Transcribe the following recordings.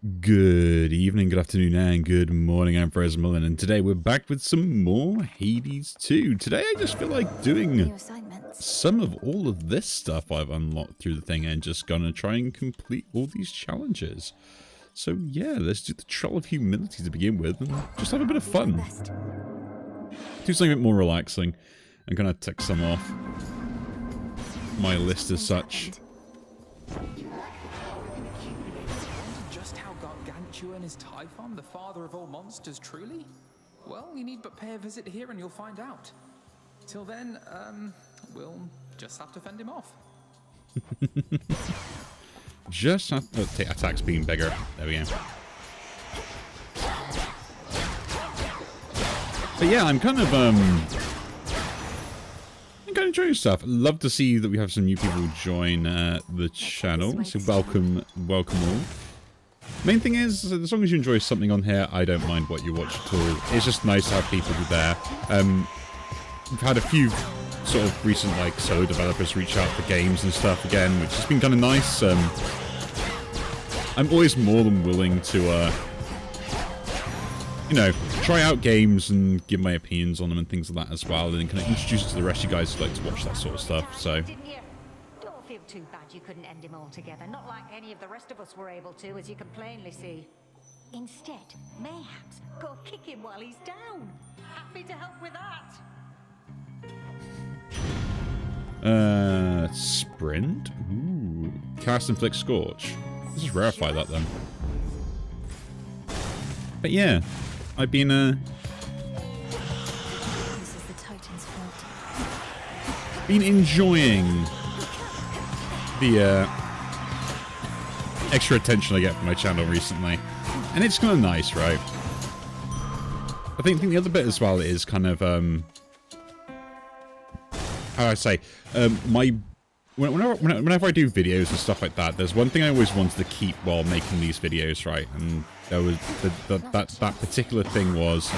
Good evening, good afternoon, and good morning. I'm Fraser Mullen, and today we're back with some more Hades 2. Today I just feel like doing some of all of this stuff I've unlocked through the thing and just gonna try and complete all these challenges. So yeah, let's do the Troll of Humility to begin with and just have a bit of fun. Do something a bit more relaxing and kind of tick some off my list as such. And is Typhon the father of all monsters, truly? Well, you need but pay a visit here and you'll find out. Till then, we'll just have to fend him off. Just have to take attacks being bigger. There we go. But yeah, I'm kind of enjoying stuff. Love to see that we have some new people join the channel. So welcome all. Main thing is, as long as you enjoy something on here, I don't mind what you watch at all. It's just nice to have people there. We've had a few sort of recent solo developers reach out for games and stuff again, which has been kind of nice. I'm always more than willing to, try out games and give my opinions on them and things like that as well, and kind of introduce it to the rest of you guys who like to watch that sort of stuff. So. Feel too bad you couldn't end him altogether. Not like any of the rest of us were able to, as you can plainly see. Instead, mayhaps go kick him while he's down. Happy to help with that. Sprint? Ooh. Cast Inflict Scorch. Let's just rarefy that then. But yeah, I've been, This is the Titan's fault. been enjoying the extra attention I get from my channel recently, and it's kind of nice, right? I think the other bit as well is kind of how do I say, whenever I do videos and stuff like that, there's one thing I always wanted to keep while making these videos, right? And there was that particular thing is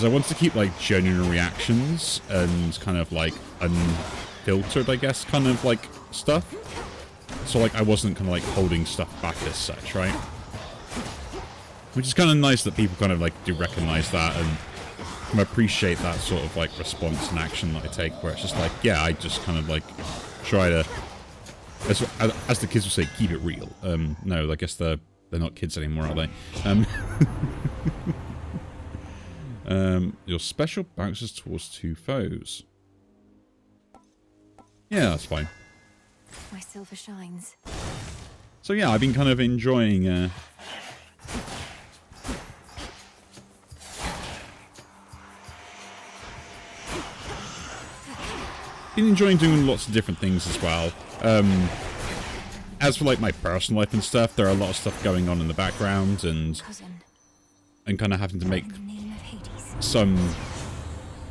I wanted to keep genuine reactions and kind of unfiltered, I guess, kind of stuff. So I wasn't kind of holding stuff back as such, right? Which is kind of nice that people kind of do recognize that and appreciate that sort of response and action that I take, where it's just yeah, I just kind of try to, as the kids would say, keep it real. No, I guess they're not kids anymore, are they? Your special bounces towards 2 foes. Yeah, that's fine. My silver shines. So yeah, I've been kind of enjoying doing lots of different things as well. As for my personal life and stuff, there are a lot of stuff going on in the background, and kind of having to make some.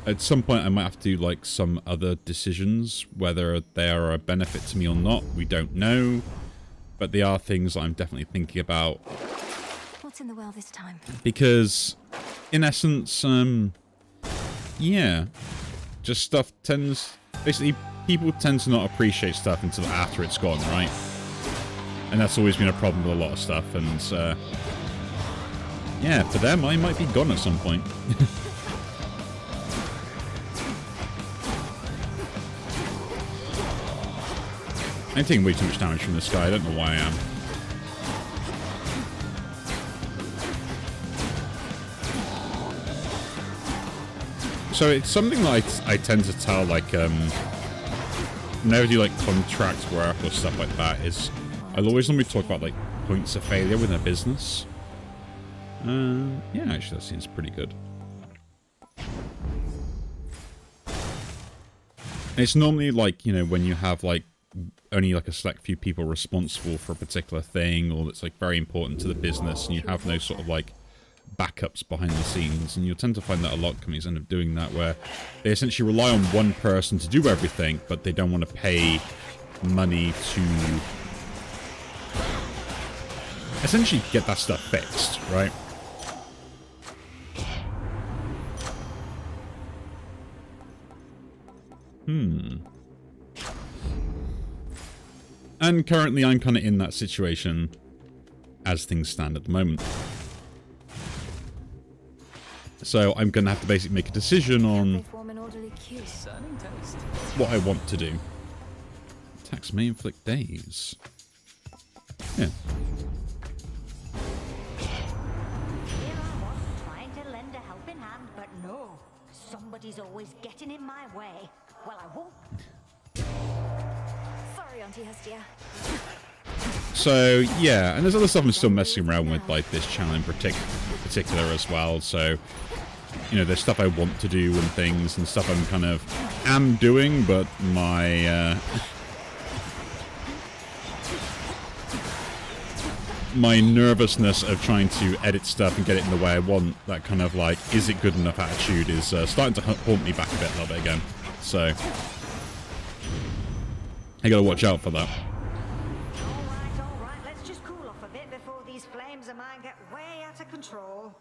At some point, I might have to do some other decisions, whether they are a benefit to me or not. We don't know, but they are things I'm definitely thinking about. What's in the well this time? Because, in essence, yeah, just stuff tends. Basically, people tend to not appreciate stuff until after it's gone, right? And that's always been a problem with a lot of stuff. And yeah, for them, I might be gone at some point. I'm taking way too much damage from this guy. I don't know why I am. So it's something that I tend to tell, whenever I do contract work or stuff like that, is I'll always normally talk about points of failure within a business. Yeah, actually that seems pretty good. And it's normally when you have only a select few people responsible for a particular thing, or that's very important to the business, and you have no sort of backups behind the scenes, and you'll tend to find that a lot of companies end up doing that, where they essentially rely on one person to do everything, but they don't want to pay money to essentially get that stuff fixed, right? And currently I'm kind of in that situation as things stand at the moment. So I'm going to have to basically make a decision on what I want to do. Attacks may inflict daze. Yeah. Here I was, trying to lend a helping hand, but no. Somebody's always getting in my way. Well, I won't. Sorry, Auntie Hestia. So, yeah, and there's other stuff I'm still messing around with, like this channel in particular as well, so, you know, there's stuff I want to do and things, and stuff I'm kind of am doing, but my, my nervousness of trying to edit stuff and get it in the way I want, that kind of, like, is it good enough attitude is starting to haunt me back a little bit again, so I gotta watch out for that. All right, let's just cool off a bit before these flames of mine get way out of control.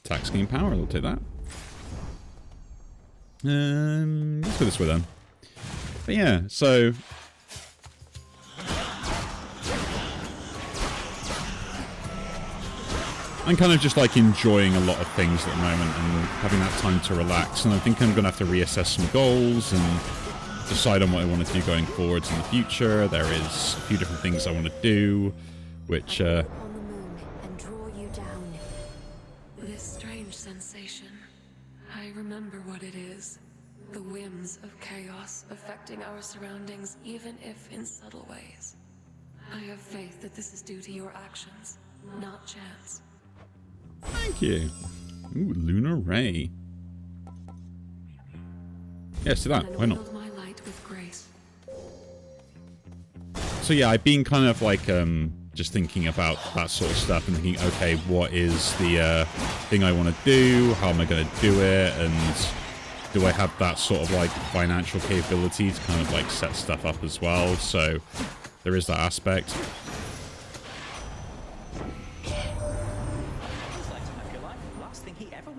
Attack scheme power, I'll take that. Let's go this way then. But yeah, so I'm kind of just like enjoying a lot of things at the moment and having that time to relax, and I think I'm going to have to reassess some goals and decide on what I want to do going forwards in the future. There is a few different things I want to do, which on the moon and draw you down. This strange sensation. I remember what it is. The whims of chaos affecting our surroundings, even if in subtle ways. I have faith that this is due to your actions, not chance. Thank you. Ooh, Lunar Ray. Yes, to that. Why not? Wield my light with grace. So yeah, I've been kind of like just thinking about that sort of stuff and thinking, okay, what is the thing I want to do? How am I going to do it? And do I have that sort of like financial capability to kind of like set stuff up as well? So there is that aspect.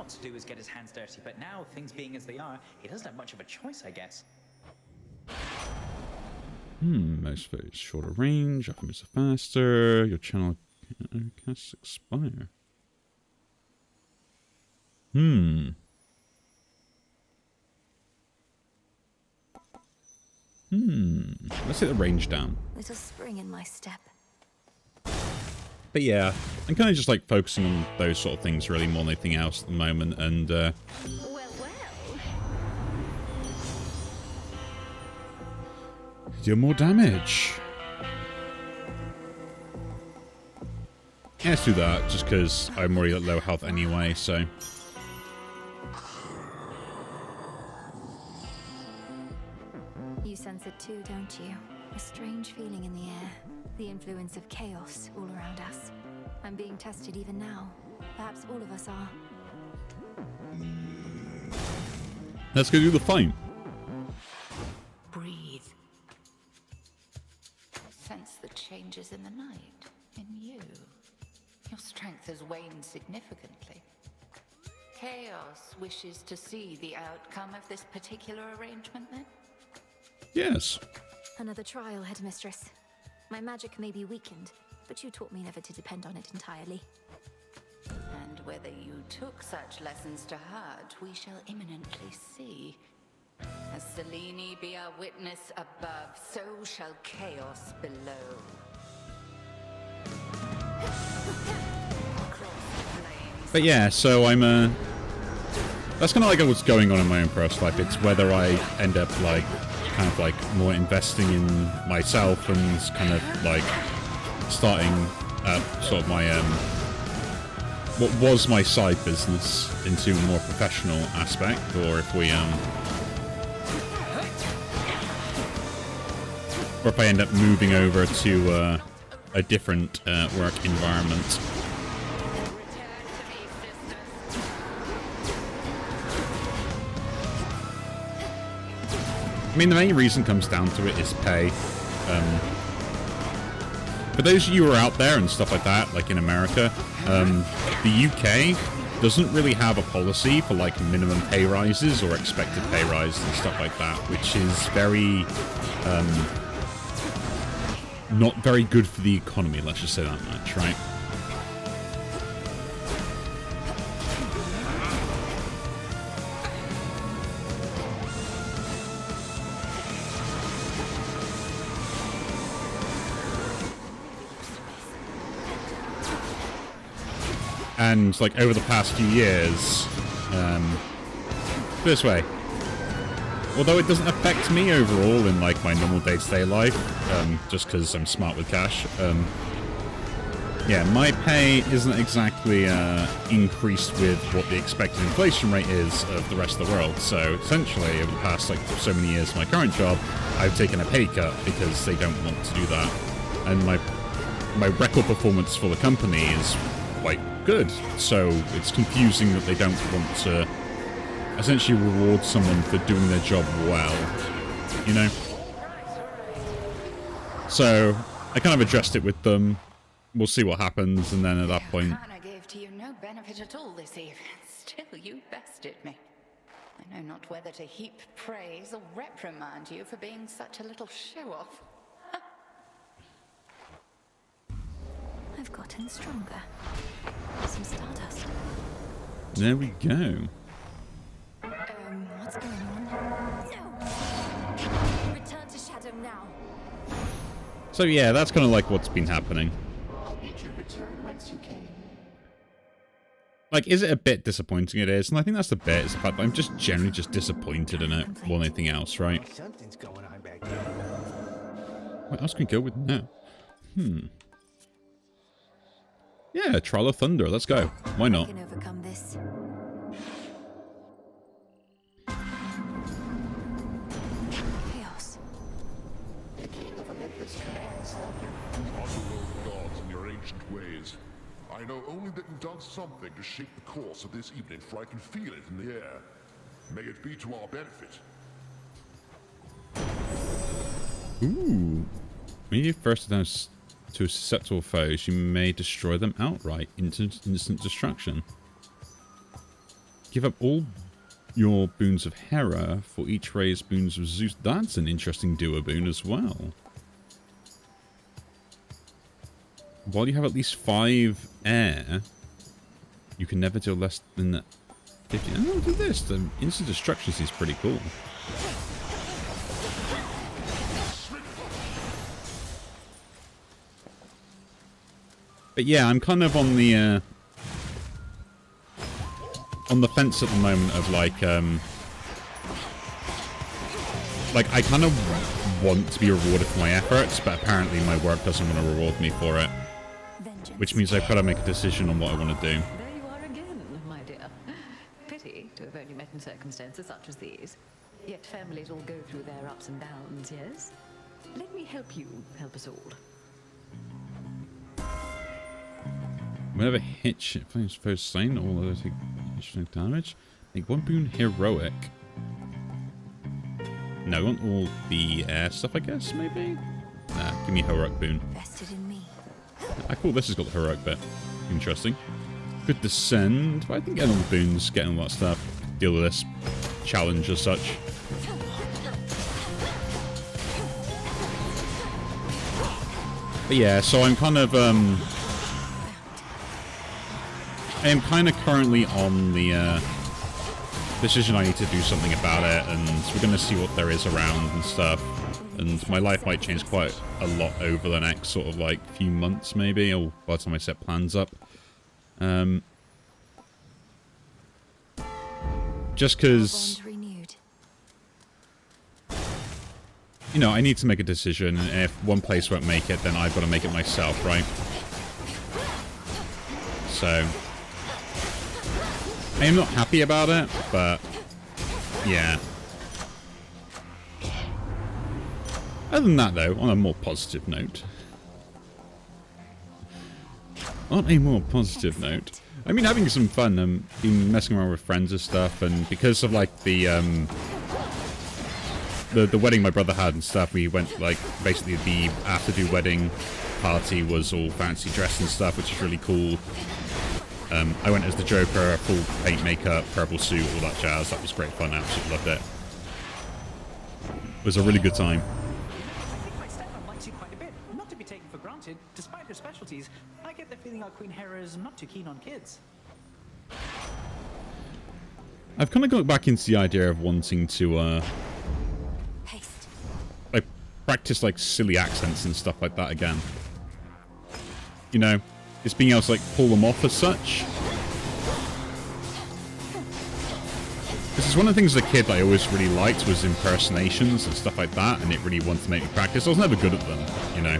To do is get his hands dirty, but now, things being as they are, he doesn't have much of a choice, I guess. Most foes shorter range, items are faster, your channel casts expire. Let's hit the range down. Little spring in my step. But yeah, I'm kind of just like focusing on those sort of things really more than anything else at the moment, and Well. deal more damage. Yeah, let's do that, just because I'm already at low health anyway, so. You sense it too, don't you? A strange feeling in the air. The influence of chaos all around us. I'm being tested even now. Perhaps all of us are. Let's go do the fight. Breathe. Sense the changes in the night, in you. Your strength has waned significantly. Chaos wishes to see the outcome of this particular arrangement, then? Yes. Another trial, Headmistress. My magic may be weakened, but you taught me never to depend on it entirely. And whether you took such lessons to heart, we shall imminently see. As Selene be our witness above, so shall chaos below. But yeah, so I'm that's kind of like what's going on in my own personal life. It's whether I end up like kind of like more investing in myself and kind of like starting sort of my what was my side business into a more professional aspect, or if we or if I end up moving over to a different work environment. I mean, the main reason comes down to it is pay. For those of you who are out there and stuff like that, like in America, the UK doesn't really have a policy for like minimum pay rises or expected pay rises and stuff like that, which is very not very good for the economy, let's just say that much, right? And, like, over the past few years, this way. Although it doesn't affect me overall in, like, my normal day-to-day life, just because I'm smart with cash, yeah, my pay isn't exactly increased with what the expected inflation rate is of the rest of the world. So, essentially, over the past, like, so many years of my current job, I've taken a pay cut because they don't want to do that. And my record performance for the company is quite good, so it's confusing that they don't want to essentially reward someone for doing their job well, you know? So, I kind of addressed it with them. We'll see what happens, and then at that point... I gave to you no benefit at all this evening. Still, you bested me. I know not whether to heap praise or reprimand you for being such a little show-off. I've gotten stronger. Some stardust. There we go. What's going on? No! Return to Shadow now. So yeah, that's kind of like what's been happening. Like, is it a bit disappointing? It is, and I think that's the bit. It's the fact that I'm just generally just disappointed in it more than anything else, right? Something's going on back here. What else can we go with now? Yeah, Trial of Thunder. Let's go. Why not? I can overcome this. Chaos. Honor the gods in your ancient ways. I know only that you've done something to shape the course of this evening, for I can feel it in the air. May it be to our benefit. Ooh. When you first announce to susceptible foes, you may destroy them outright into instant destruction. Give up all your boons of Hera for each raised boons of Zeus. That's an interesting duo boon as well. While you have at least 5 air, you can never deal less than 50. Oh, look at this. The instant destruction seems pretty cool. But yeah, I'm kind of on the fence at the moment of like I kind of want to be rewarded for my efforts, but apparently my work doesn't want to reward me for it. Which means I've got to make a decision on what I want to do. There you are again, my dear. Pity to have only met in circumstances such as these. Yet families all go through their ups and downs, yes? Let me help you help us all. Whenever hit finds first slain, all others take additional damage. Make 1 boon heroic. No, I want all the air stuff, I guess, maybe? Nah, give me a heroic boon. Vested in me. I thought this has got the heroic bit. Interesting. Good descend. But I think getting all the boons, getting all that stuff, deal with this challenge as such. But yeah, so I'm kind of I am kind of currently on the decision I need to do something about it, and we're going to see what there is around and stuff. And my life might change quite a lot over the next sort of like few months maybe, or by the time I set plans up. Just because, you know, I need to make a decision, and if one place won't make it, then I've got to make it myself, right? So I am not happy about it, but yeah. Other than that, though, on a more positive note. On a more positive note, I've been having some fun. Been messing around with friends and stuff, and because of like the wedding my brother had and stuff, we went like basically the after-do wedding party was all fancy dress and stuff, which is really cool. I went as the Joker, full paint, makeup, purple suit, all that jazz. That was great fun. I absolutely loved it. It was a really good time. Granted, despite her specialties, I get the feeling our Queen Hera is not too keen on kids. I've kind of got back into the idea of wanting to, Haste. like, practice, like, silly accents and stuff like that again. You know, just being able to, like, pull them off as such. This is one of the things as a kid that I always really liked was impersonations and stuff like that, and it really wanted to make me practice. I was never good at them, you know.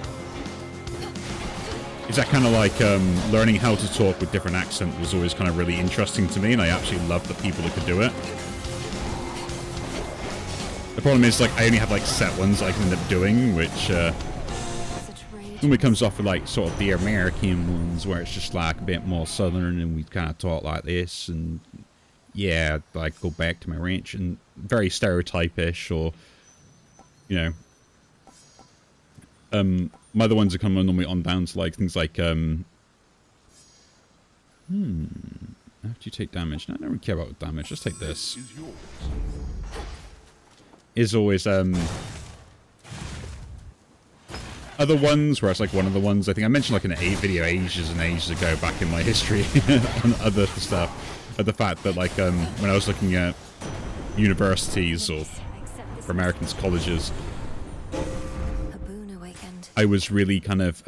Is that kind of like learning how to talk with different accents was always kind of really interesting to me, and I actually loved the people that could do it. The problem is, like, I only have like set ones that I can end up doing, which normally comes off with like sort of the American ones where it's just like a bit more southern and we kind of talk like this, and yeah, like go back to my ranch, and very stereotypish, or you know, my other ones are kind of normally on down to like things like after you take damage. No, I don't really care about damage. Just take this. Is always other ones where it's like one of the ones I think I mentioned like in an video ages and ages ago back in my history on other stuff. Of the fact that like when I was looking at universities or for Americans colleges, I was really kind of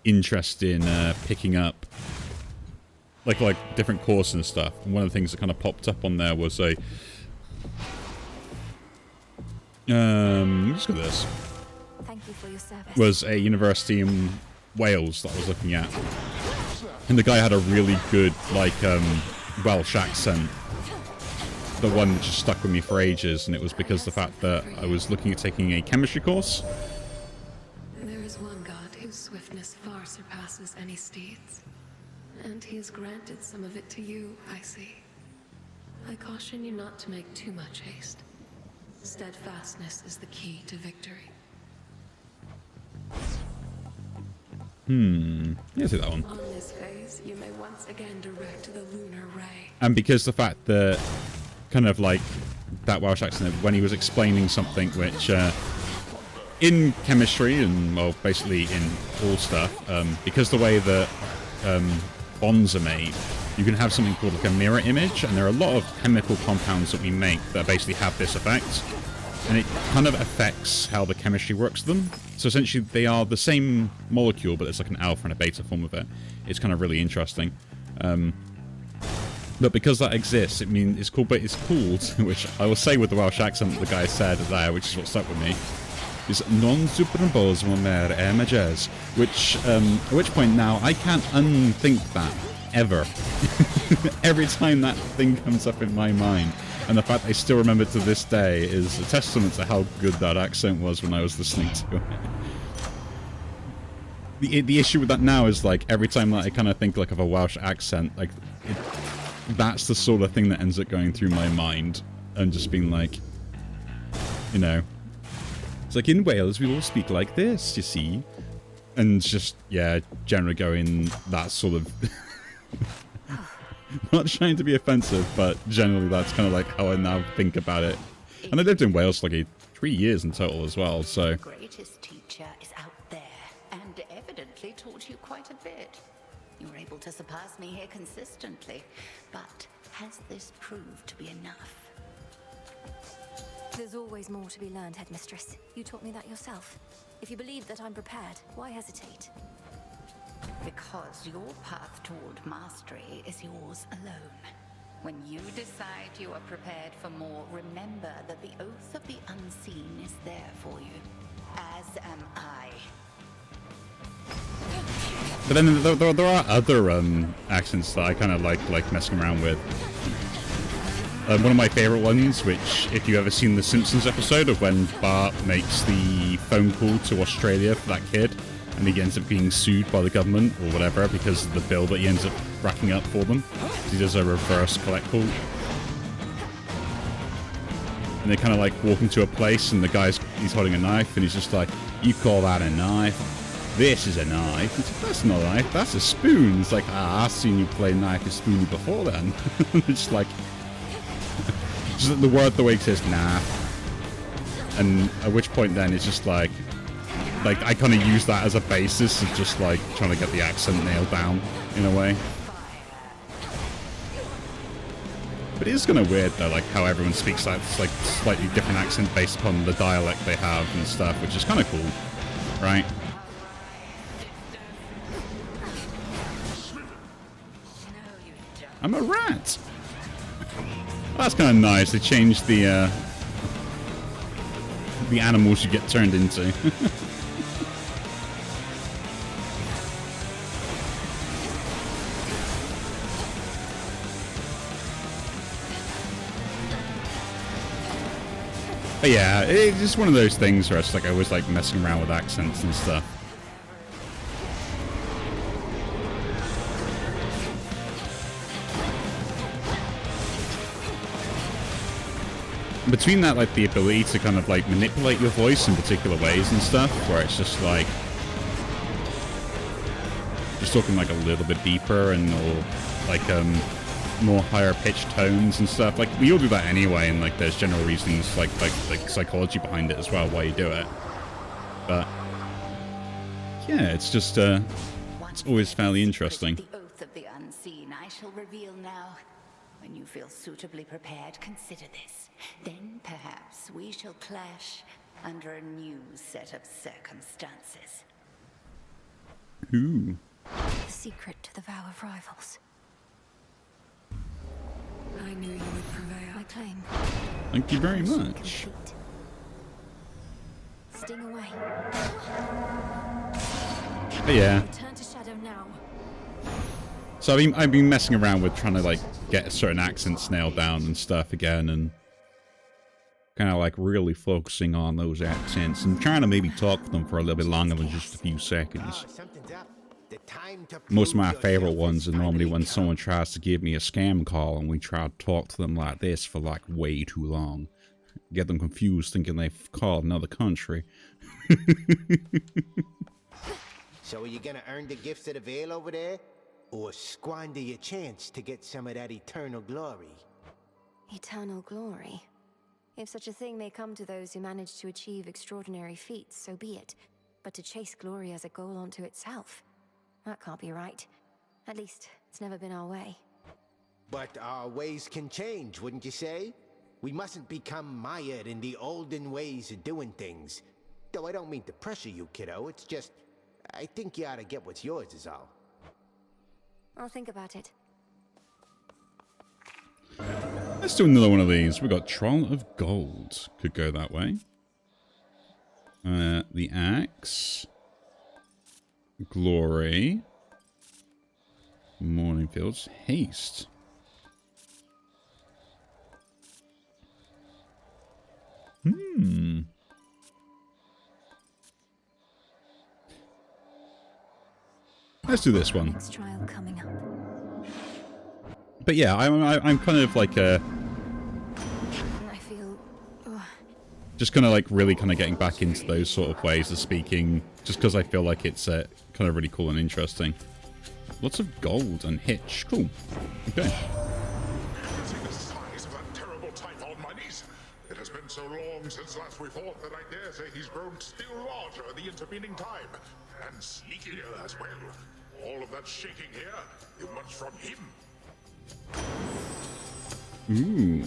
interested in picking up like different courses and stuff. And one of the things that kind of popped up on there was a let's go this. Thank you for your service. Was a university in Wales that I was looking at, and the guy had a really good like Welsh accent. The one that just stuck with me for ages, and it was because the fact that I was looking at taking a chemistry course. There is one god whose swiftness far surpasses any steed's, and he has granted some of it to you, I see. I caution you not to make too much haste. Steadfastness is the key to victory. Yeah, take that one. On this phase, you may once again direct the lunar ray. And because the fact that kind of like that Welsh accent when he was explaining something which in chemistry and well basically in all stuff, because the way that bonds are made, you can have something called like a mirror image, and there are a lot of chemical compounds that we make that basically have this effect, and it kind of affects how the chemistry works with them. So essentially they are the same molecule, but it's like an alpha and a beta form of it. It's kind of really interesting. But because that exists, it means it's called, which I will say with the Welsh accent that the guy said there, which is what stuck with me, is non superimposable mer images, which at which point now I can't unthink that ever. Every time that thing comes up in my mind, and the fact I still remember it to this day is a testament to how good that accent was when I was listening to it. The issue with that now is like every time that I kind of think like of a Welsh accent, like that's the sort of thing that ends up going through my mind and just being like, you know, it's like in Wales we all speak like this, you see, and just yeah, generally going that sort of. Not trying to be offensive, but generally that's kind of like how I now think about it. And I lived in Wales for like 3 years in total as well, so. The greatest teacher is out there, and evidently taught you quite a bit. You were able to surpass me here consistently, but has this proved to be enough? There's always more to be learned, Headmistress. You taught me that yourself. If you believe that I'm prepared, why hesitate? Because your path toward mastery is yours alone. When you decide you are prepared for more, remember that the oath of the unseen is there for you, as am I. But then there are other accents that I kind of like messing around with. One of my favorite ones, which if you've ever seen the Simpsons episode of when Bart makes the phone call to Australia for that kid, and he ends up being sued by the government or whatever because of the bill that he ends up racking up for them. He does a reverse collect call. And they kind of like walk into a place and he's holding a knife and he's just like, you call that a knife? This is a knife. He's like, that's not a knife, that's a spoon. It's like, I've seen you play knife and spoony before then. It's like, just the word the way it says, nah. And at which point then it's just like, like I kind of use that as a basis of just like trying to get the accent nailed down in a way. But it is kind of weird though, like how everyone speaks that like slightly different accent based upon the dialect they have and stuff, which is kind of cool, right? I'm a rat. Well, that's kind of nice. They changed the animals you get turned into. But yeah, it's just one of those things where it's like I was like messing around with accents and stuff. Between that, like the ability to kind of like manipulate your voice in particular ways and stuff, where it's just like just talking like a little bit deeper and or like more higher pitched tones and stuff. Like we all do that anyway, and like there's general reasons like psychology behind it as well why you do it. But yeah, it's just it's always fairly interesting. The oath of the unseen I shall reveal now. When you feel suitably prepared, consider this. Then perhaps we shall clash under a new set of circumstances. Ooh. The secret to the vow of rivals. I knew you would prevail. My claim. Thank you very much. Complete. Sting away. But yeah. Return to shadow now. So I've been messing around with trying to like get certain accents nailed down and stuff again, and kind of like really focusing on those accents and trying to maybe talk to them for a little bit longer than just a few seconds. Most of my favorite ones are normally when someone tries to give me a scam call and we try to talk to them like this for like way too long. Get them confused thinking they've called another country. So are you gonna earn the gifts of the veil over there? Or squander your chance to get some of that eternal glory? Eternal glory? If such a thing may come to those who manage to achieve extraordinary feats, so be it. But to chase glory as a goal unto itself, that can't be right. At least, it's never been our way. But our ways can change, wouldn't you say? We mustn't become mired in the olden ways of doing things. Though I don't mean to pressure you, kiddo. It's just, I think you ought to get what's yours is all. I'll think about it. Let's do another one of these. We've got Troll of Gold. Could go that way. The Axe. Glory. Morningfields. Haste. Let's do this one. Next trial coming up. But yeah, I'm kind of like I feel... just kind of like really kind of getting back into those sort of ways of speaking, just because I feel like it's kind of really cool and interesting. Lots of gold and hitch. Cool. Okay. See the size of that terrible Typhon monies? It has been so long since last we fought that I dare say he's grown still larger in the intervening time. And sneakier as well. All of that shaking here, is much from him. Ooh.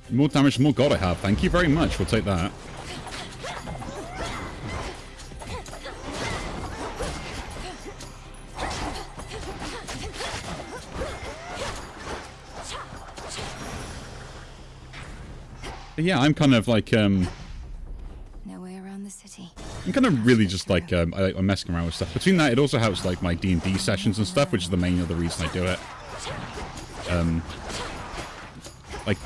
More damage, more god I have. Thank you very much. We'll take that. But yeah, I'm kind of like, no way around the city. I'm kind of really just like, I'm messing around with stuff. Between that, it also helps like my D&D sessions and stuff, which is the main other reason I do it. Like,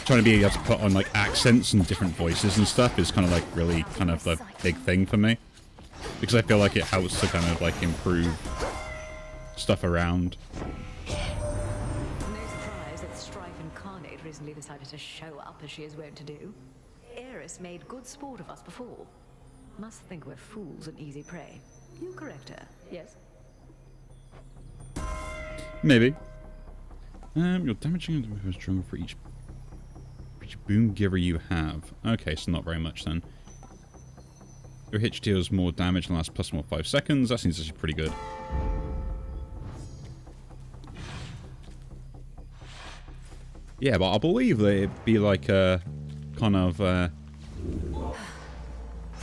trying to be able to put on like accents and different voices and stuff is kind of like really kind of a big thing for me. Because I feel like it helps to kind of like improve stuff around. No surprise that Strife Incarnate recently decided to show up as she is wont to do. Eris made good sport of us before. Must think we're fools and easy prey. You correct her, yes? Maybe. You're damaging the stronger for each boon giver you have. Okay, so not very much then. Your hit deals more damage and lasts plus more 5 seconds. That seems actually pretty good. Yeah, but I believe that it'd be like a kind of,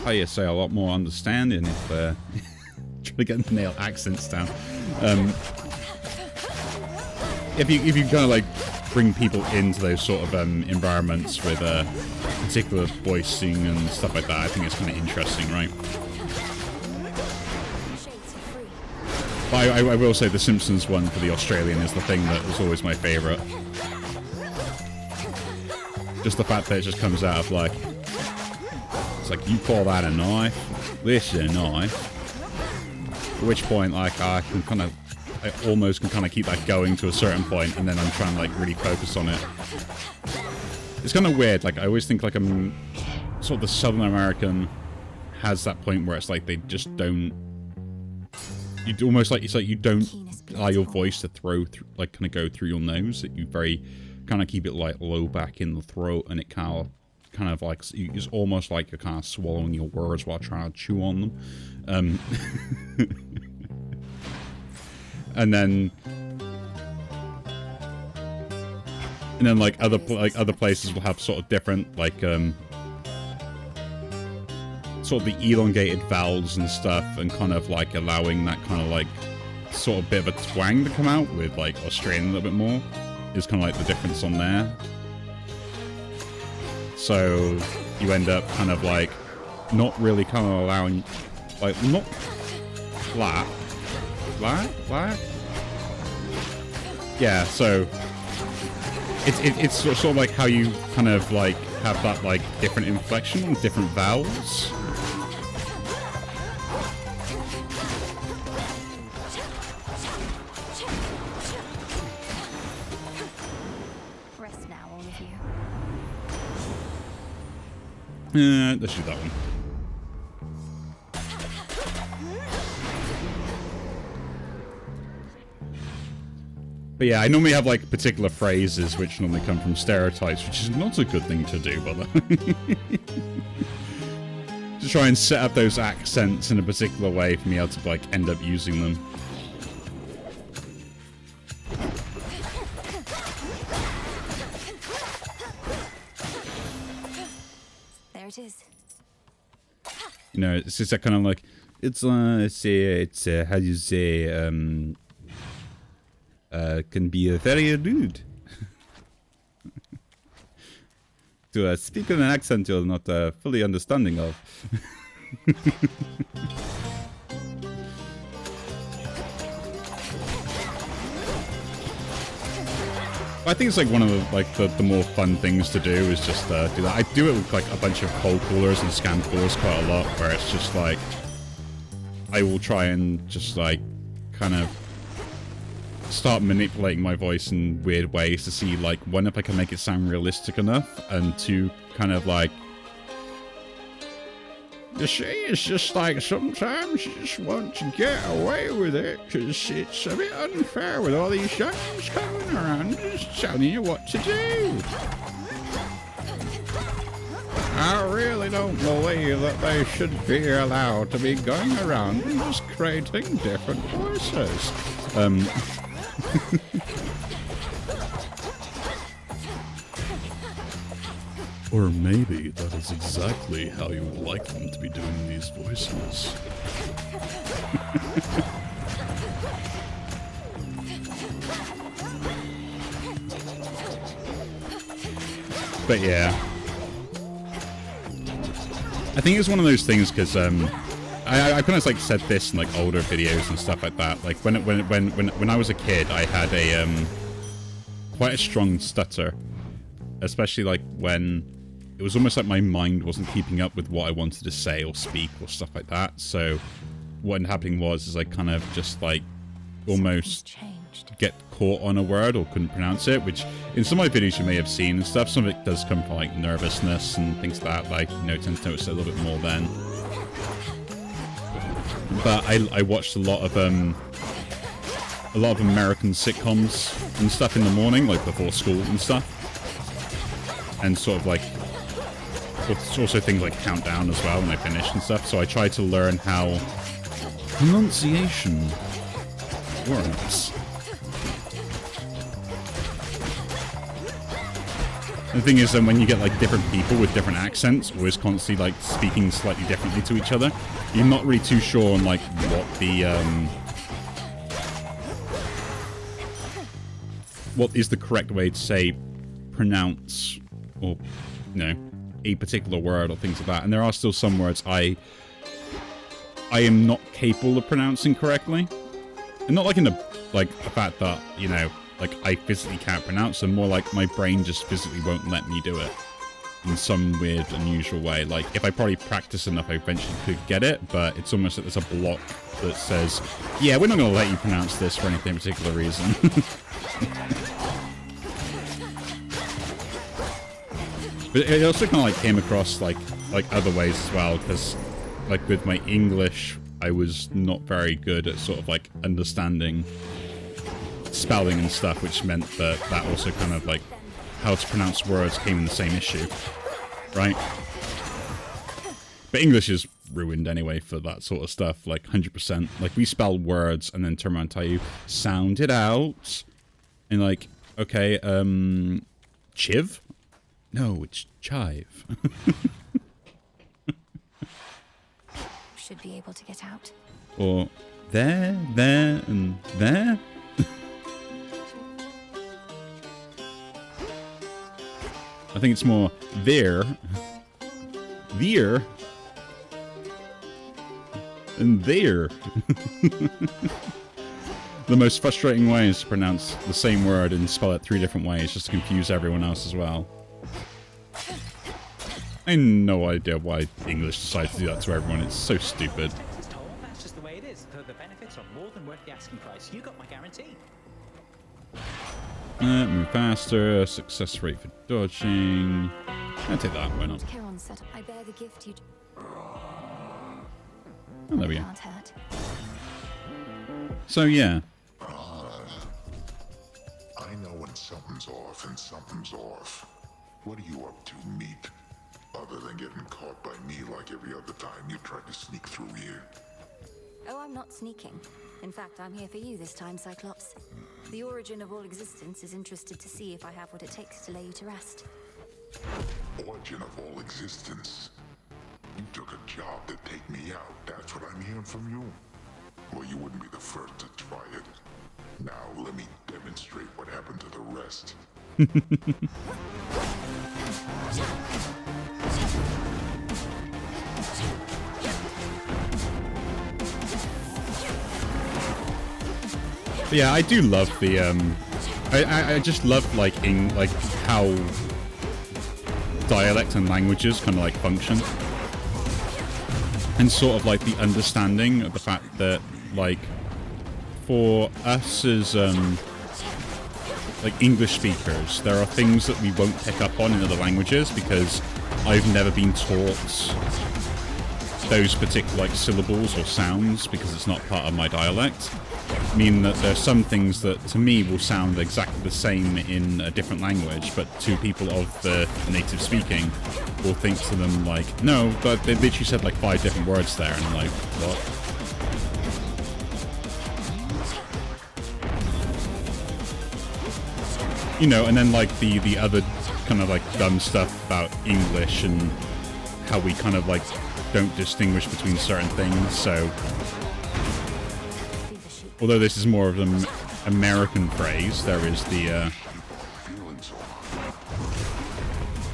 how you say, a lot more understanding if, trying to get the nail accents down. If you kind of like bring people into those sort of environments with particular voicing and stuff like that, I think it's kind of interesting, right? But I will say the Simpsons one for the Australian is the thing that was always my favourite. Just the fact that it just comes out of like, it's like, you call that a knife? This is a knife. At which point, like, I almost can kind of keep that going to a certain point, and then I'm trying to like really focus on it. It's kind of weird. Like, I always think like I'm sort of the Southern American has that point where it's like they just don't. You almost like, it's like you don't allow your voice to like kind of go through your nose. That you very kind of keep it like low back in the throat, and it kind of like, it's almost like you're kind of swallowing your words while trying to chew on them. And then like other places will have sort of different like sort of the elongated vowels and stuff, and kind of like allowing that kind of like sort of bit of a twang to come out with like Australian a little bit more is kind of like the difference on there. So you end up kind of like not really kind of allowing, like, not flat. Yeah, so it's sort of like how you kind of like have that like different inflection and different vowels. Rest now, all of you. Let's do that one. But yeah, I normally have like particular phrases which normally come from stereotypes, which is not a good thing to do, but to try and set up those accents in a particular way for me able to like end up using them. There it is. You know, it's just that kind of like, it's how do you say, can be very rude. To speak in an accent you're not fully understanding of. I think it's like one of the more fun things to do is just do that. I do it with like a bunch of cold callers and scam callers quite a lot, where it's just like I will try and just like kind of start manipulating my voice in weird ways to see like, one, if I can make it sound realistic enough, and two, kind of like, you see, it's just like sometimes you just want to get away with it because it's a bit unfair with all these youngsters coming around just telling you what to do. I really don't believe that they should be allowed to be going around and just creating different voices. Or maybe that is exactly how you would like them to be doing these voices. But yeah, I think it's one of those things because I kind of like said this in like older videos and stuff like that. Like when I was a kid, I had a quite a strong stutter, especially like when it was almost like my mind wasn't keeping up with what I wanted to say or speak or stuff like that. So what ended up happening was I kind of just like almost get caught on a word or couldn't pronounce it, which in some of my videos you may have seen and stuff. Some of it does come from like nervousness and things like that. Like, you know, tend to notice it a little bit more then. But I watched a lot of American sitcoms and stuff in the morning, like before school and stuff, and sort of like It's also things like countdown as well when I finish and stuff. So I try to learn how pronunciation works. The thing is that when you get like different people with different accents, always constantly like speaking slightly differently to each other, you're not really too sure on like what is the correct way to say pronounce or a particular word or things like that. And there are still some words I am not capable of pronouncing correctly, and not like in the fact that like I physically can't pronounce them, more like my brain just physically won't let me do it in some weird, unusual way. Like if I probably practice enough, I eventually could get it, but it's almost like there's a block that says, yeah, we're not going to let you pronounce this for any particular reason. But it also kind of like came across like other ways as well, because like with my English, I was not very good at sort of like understanding spelling and stuff, which meant that also kind of like how to pronounce words came in the same issue, right? But English is ruined anyway for that sort of stuff, like 100%. Like we spell words and then turn around and tell you, sound it out. And like, okay, chiv? No, it's chive. Should be able to get out. Or there, and there? I think it's more there, and there. The most frustrating way is to pronounce the same word and spell it 3 different ways just to confuse everyone else as well. I have no idea why English decided to do that to everyone. It's so stupid. That's just the way it is. The benefits are more than worth the asking price. You got my guarantee. Move faster, success rate for dodging. I'll take that, why not? I bear the gift you. Oh, there we go. Can't hurt. So yeah. I know when something's off and something's off. What are you up to, meat? Other than getting caught by me like every other time you tried to sneak through here. Oh, I'm not sneaking. In fact, I'm here for you this time, Cyclops. The origin of all existence is interested to see if I have what it takes to lay you to rest. Origin of all existence? You took a job to take me out, that's what I'm hearing from you? Well, you wouldn't be the first to try it. Now let me demonstrate what happened to the rest. Yeah, I do love the I just love like how dialect and languages kind of like function, and sort of like the understanding of the fact that like for us as like English speakers, there are things that we won't pick up on in other languages because I've never been taught those particular like syllables or sounds because it's not part of my dialect. Mean that there are some things that to me will sound exactly the same in a different language, but to people of the native speaking will think to them like, no, but they literally said like 5 different words there, and I'm like, what? You know, and then like the other kind of like dumb stuff about English and how we kind of like don't distinguish between certain things, so although this is more of an American phrase, there is the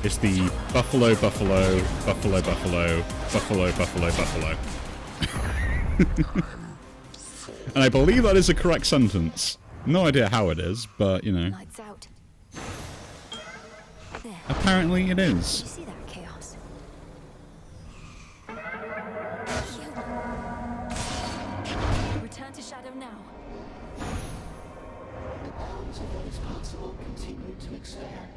it's the buffalo, buffalo, buffalo, buffalo, buffalo, buffalo, buffalo. And I believe that is a correct sentence. No idea how it is, but you know. Lights out. There. Apparently it Did you is. see that, Chaos? Return to shadow now. The powers of what is possible continue to expand.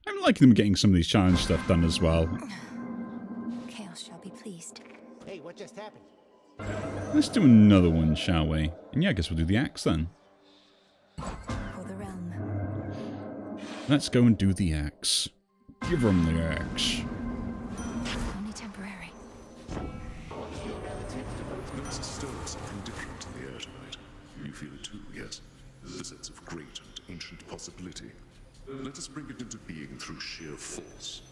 I'm liking them getting some of these challenge stuff done as well. Chaos shall be pleased. Hey, what just happened? Let's do another one, shall we? And yeah, I guess we'll do the axe then. For the realm. Let's go and do the axe. Give him the axe. Only temporary. There's still something different in the air tonight. You feel it too, yes? The sense of great and ancient possibility. Let us bring it into being through sheer force.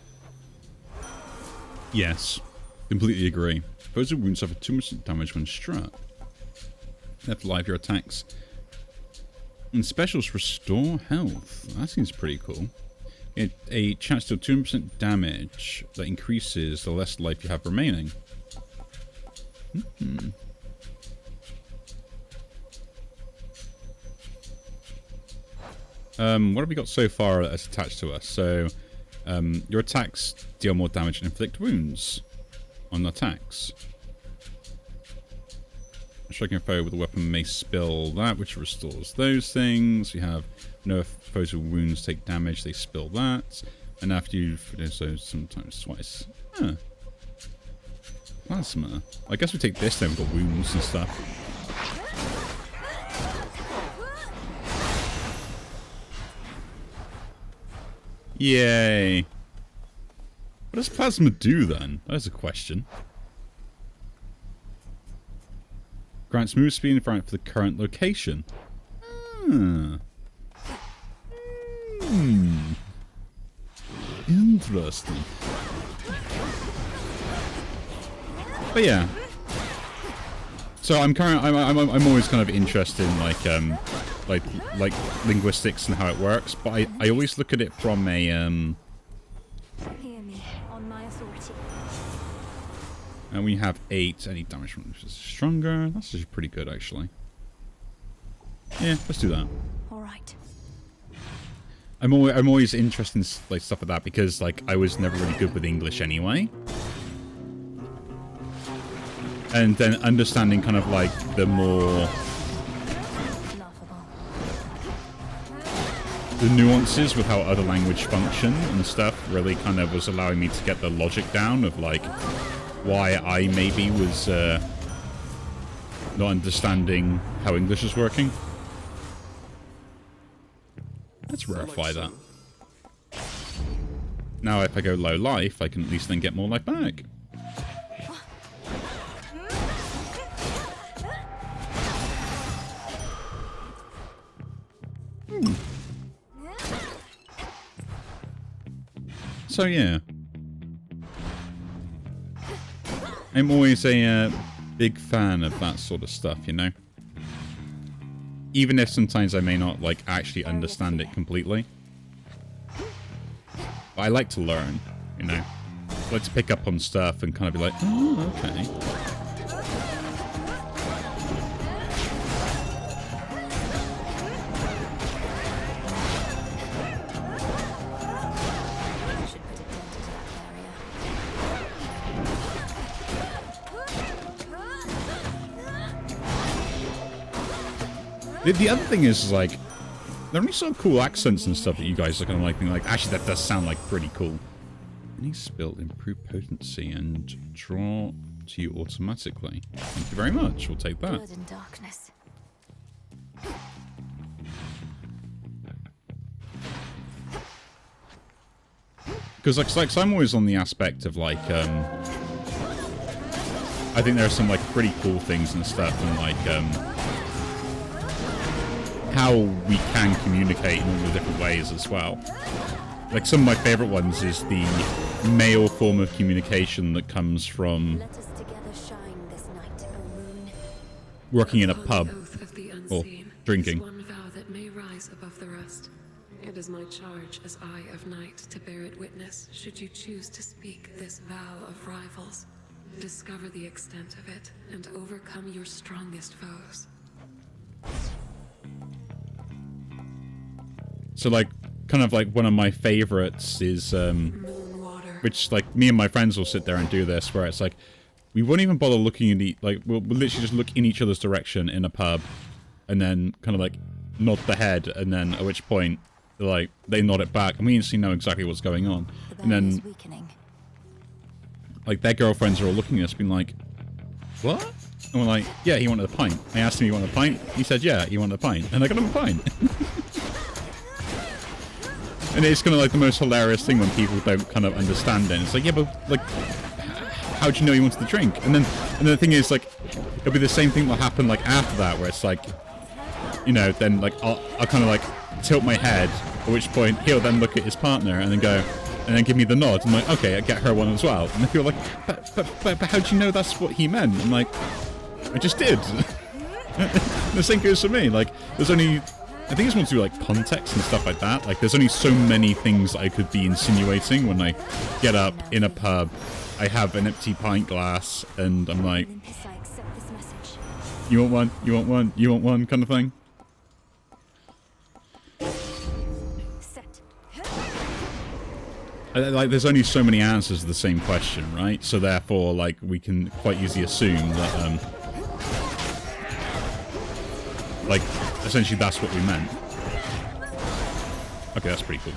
Yes. Completely agree. Opposing wounds suffer 2% damage when struck. Left alive, your attacks. And specials restore health. That seems pretty cool. A chance to deal 2% damage that increases the less life you have remaining. What have we got so far that's attached to us? So, your attacks deal more damage and inflict wounds on attacks. Striking a foe with a weapon may spill that, which restores those things. You have no foes with wounds take damage, they spill that. And after you, so sometimes twice. Huh. Plasma. I guess we take this then, we've got wounds and stuff. Yay. What does plasma do then? That's a question. Grants move speed and environment for the current location. Interesting. But yeah. So I'm always kind of interested in like linguistics and how it works, but I always look at it from a Hear me, on my authority. And we have 8. Any damage from which is stronger. That's actually pretty good, actually. Yeah, let's do that. All right. I'm always interested in like stuff like that because like I was never really good with English anyway. And then understanding kind of like the more the nuances with how other language function and stuff really kind of was allowing me to get the logic down of like why I maybe was not understanding how English is working. Let's verify that. Now if I go low life, I can at least then get more life back. So yeah. I'm always a big fan of that sort of stuff, you know? Even if sometimes I may not, like, actually understand it completely. But I like to learn, you know? I like to pick up on stuff and kind of be like, oh, okay. The other thing is, like, there are any sort of cool accents and stuff that you guys are kind of like, being like, actually, that does sound like pretty cool. Any spill, improve potency, and draw to you automatically. Thank you very much. We'll take that. Blood and darkness. Because, like, so I'm always on the aspect of, like, I think there are some, like, pretty cool things and stuff, and, like, how we can communicate in all the different ways as well. Like some of my favorite ones is the male form of communication that comes from working in a pub or drinking. One vow that may rise above the rest. It is my charge as Eye of Night to bear it witness should you choose to speak this vow of rivals. Discover the extent of it and overcome your strongest foes. So, like, kind of like one of my favorites is, which, like, me and my friends will sit there and do this, where it's like, we won't even bother looking at we'll literally just look in each other's direction in a pub, and then kind of, like, nod the head, and then at which point, like, they nod it back, and we instantly know exactly what's going on. And then, like, their girlfriends are all looking at us, being like, what? And we're like, yeah, he wanted a pint. I asked him, he wanted a pint? He said, yeah, he wanted a pint. And I got him a pint. And it's kind of like the most hilarious thing when people don't kind of understand it. It's like, yeah, but like, how do you know he wanted the drink? And then the thing is, like, it'll be the same thing that'll happen like after that, where it's like, you know, then like I'll kind of like tilt my head, at which point he'll then look at his partner and then go, and then give me the nod. I'm like, okay, I get her one as well. And then people are like, but how do you know that's what he meant? I'm like, I just did. The same goes for me. Like, there's only, I think it's more to do like context and stuff like that. Like, there's only so many things that I could be insinuating when I get up in a pub. I have an empty pint glass, and I'm like, you want one? You want one? You want one? Kind of thing. Like, there's only so many answers to the same question, right? So therefore, like, we can quite easily assume that, like, essentially that's what we meant. Okay, that's pretty cool.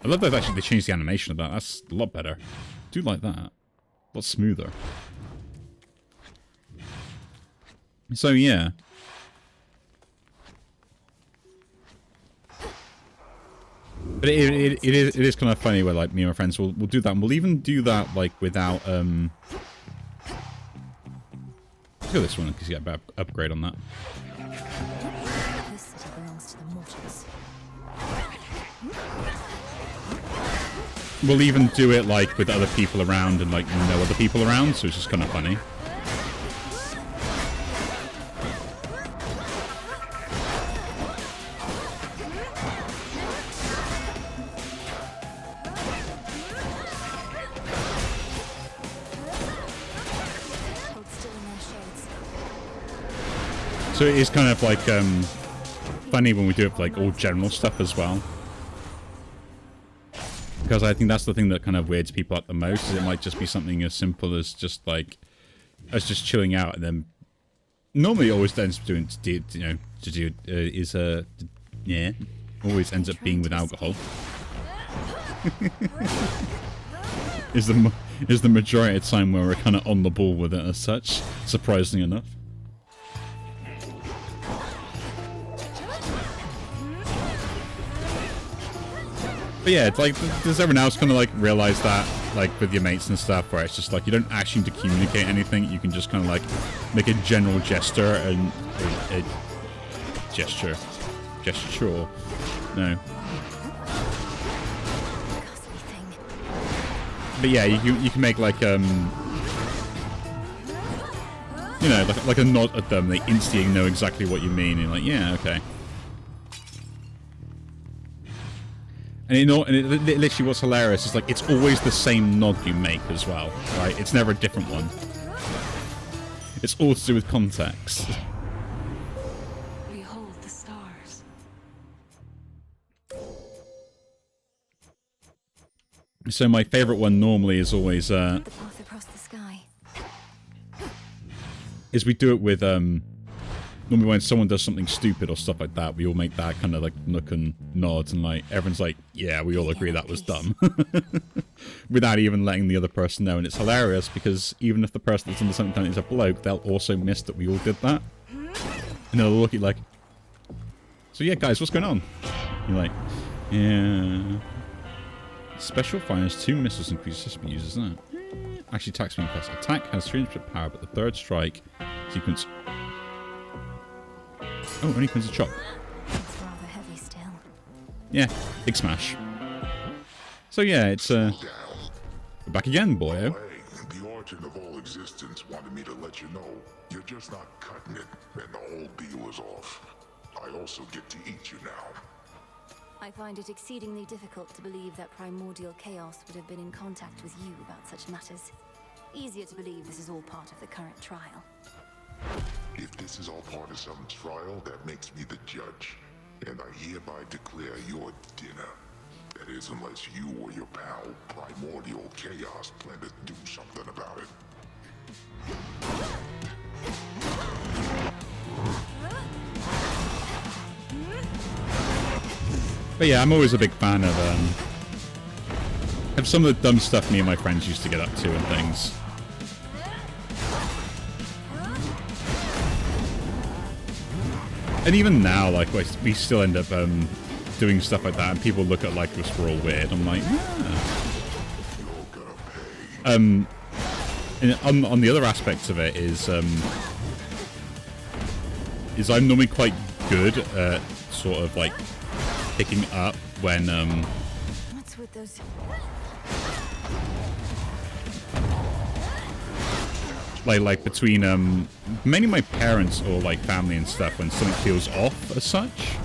I love that actually they changed the animation of that. That's a lot better. I do like that. A lot smoother. So, yeah. But it is kind of funny where, like, me and my friends will do that. And we'll even do that, like, without, let's go this one, because you get a better upgrade on that. This city belongs to the mortals. We'll even do it, like, with other people around and, like, no other people around, so it's just kind of funny. So it is kind of, like, funny when we do it, like, all general stuff as well. Because I think that's the thing that kind of weirds people out the most, is it might just be something as simple as just, like, us just chilling out, and then normally it always ends up doing, always ends up being with alcohol. is the majority of the time where we're kind of on the ball with it as such, surprisingly enough. But yeah, it's like, does everyone else kind of like realize that, like with your mates and stuff, where it's just like you don't actually need to communicate anything, you can just kind of like make a general gesture and a gesture, no. But yeah, you can make like you know, like a nod at them, they instantly know exactly what you mean, and you're like, yeah, okay. And literally what's hilarious is, like, it's always the same nod you make as well, right? It's never a different one. It's all to do with context. Behold the stars. So my favorite one normally is always, The path across the sky. is we do it with, normally when someone does something stupid or stuff like that, we all make that kind of like look and nod, and like everyone's like, yeah, we all agree that was dumb. Without even letting the other person know. And it's hilarious because even if the person that's done something is a bloke, they'll also miss that we all did that. And they'll look at you like, so yeah guys, what's going on? You're like, yeah. Special fires 2 missiles increases speed uses that. Actually, attack speed plus. Attack has 300% power, but the third strike sequence. Oh, only comes a chop. It's rather heavy still. Yeah, big smash. So yeah, it's we're back again, boyo. The origin of all existence wanted me to let you know you're just not cutting it, and the whole deal is off. I also get to eat you now. I find it exceedingly difficult to believe that primordial chaos would have been in contact with you about such matters. Easier to believe this is all part of the current trial. If this is all part of some trial, that makes me the judge. And I hereby declare your dinner. That is, unless you or your pal, Primordial Chaos, plan to do something about it. But yeah, I'm always a big fan of some of the dumb stuff me and my friends used to get up to and things. And even now, like, we still end up doing stuff like that, and people look at like us, we're all weird. I'm like, and on the other aspect of it is I'm normally quite good at sort of like picking up when What's with those? like between mainly my parents or like family and stuff, when something feels off as such.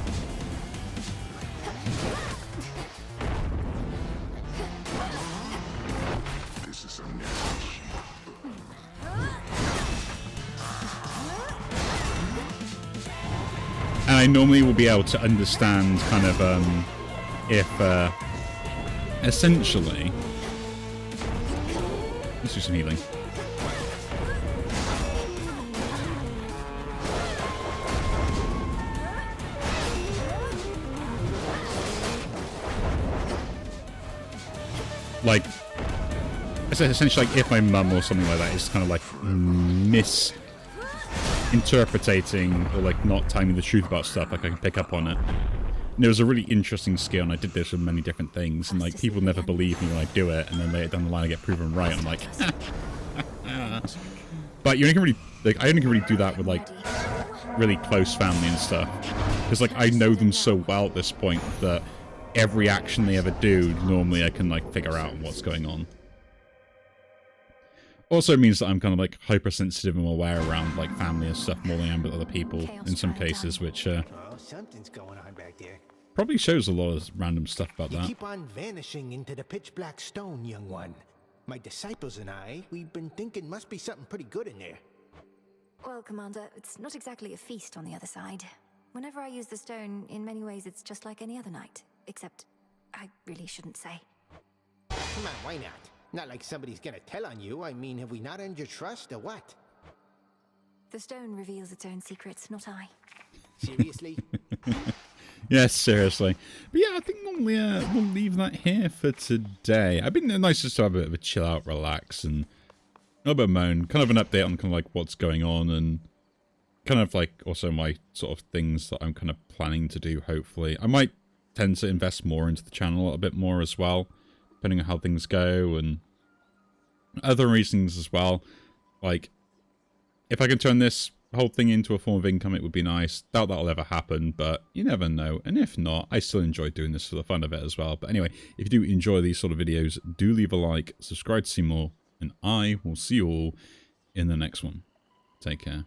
And I normally will be able to understand kind of if essentially, let's do some healing. Like, essentially, like if my mum or something like that is kind of like misinterpreting or like not telling me the truth about stuff, like I can pick up on it. And it was a really interesting skill, and I did this with many different things, and like people never believe me when I do it, and then later down the line I get proven right. I'm like, but you only can really like I only can really do that with like really close family and stuff, because like I know them so well at this point that every action they ever do, normally I can like figure out what's going on. Also means that I'm kind of like hypersensitive and aware around like family and stuff more than I am with other people in some cases, which something's going on back there. probably shows a lot of random stuff about You that. keep on vanishing into the pitch black stone, young one. My disciples and we've been thinking must be something pretty good in there. Well, Commander, it's not exactly a feast on the other side. Whenever I use the stone, in many ways it's just like any other night. Except, I really shouldn't say. Come on, why not? Not like somebody's gonna tell on you. I mean, have we not earned your trust, or what? The stone reveals its own secrets, not I. Seriously? Yes, seriously. But yeah, I think normally we'll leave that here for today. I've been nice just to have a bit of a chill out, relax, and a little bit of moan. Kind of an update on kind of like what's going on, and kind of like also my sort of things that I'm kind of planning to do, hopefully. I might tend to invest more into the channel a little bit more as well, depending on how things go, and other reasons as well. Like, if I can turn this whole thing into a form of income, it would be nice. Doubt that'll ever happen, but you never know. And if not, I still enjoy doing this for the fun of it as well. But anyway, if you do enjoy these sort of videos, do leave a like, subscribe to see more, and I will see you all in the next one. Take care.